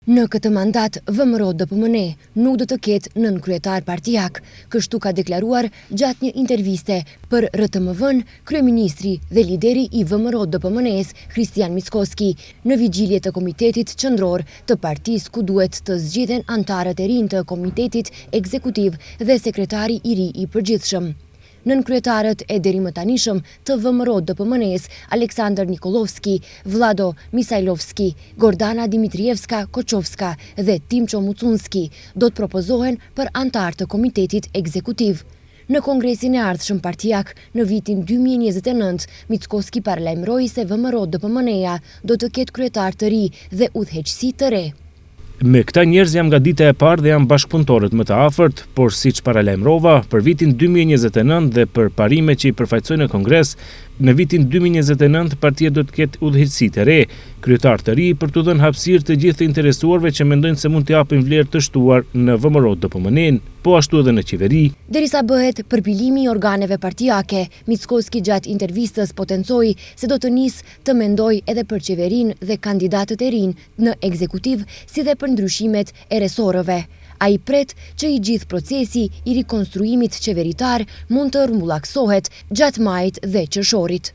Në këtë mandat, VMRO DPMN nuk do të ketë nën kryetar partijak, kështu ka deklaruar gjatë një interviste për RTMV-n kryeministri dhe lideri i VMRO DPMN-s Kristian Mickoski në vigjilje të komitetit qendror të partisë ku duhet të zgjidhen antarët e rinj të komitetit ekzekutiv dhe sekretari i ri i përgjithshëm. Nën kryetarët e deri më tanishëm të VMRO DPMN-s Aleksandar Nikolovski, Vlado Misajlovski, Gordana Dimitrievska Koçovska dhe Timço Mucunski do të propozohen për antar të komitetit ekzekutiv. Në kongresin e ardhshëm partijak në vitin 2029, Mickoski paralajmëroi se VMRO DPMN-ja do të ketë kryetar të ri dhe udhëheqësi të re. Me këta njerëz jam nga dita e parë dhe jam bashkëpunëtorët më të afërt, por siç paralajmërova, për vitin 2029 dhe për parimet që i përfaqësojnë në Kongres, në vitin 2029 partia do të ketë udhëheqësi të re, kryetar të ri për të dhënë hapësirë të gjithë të interesuarve që mendojnë se mund të japin vlerë të shtuar në VMRO DPMN, po ashtu edhe në qeveri. Derisa bëhet përpilimi i organeve partijake, Mickoski gjatë intervistës potencoi se do të nisë të mendojë edhe për qeverinë dhe kandidatët e rinj në ekzekutiv, si dhe për ndryshimet e resorëve. Ai pret që i gjithë procesi i rikonstruimit qeveritar mund të rrumbullaksohet gjatë majit dhe qershorit.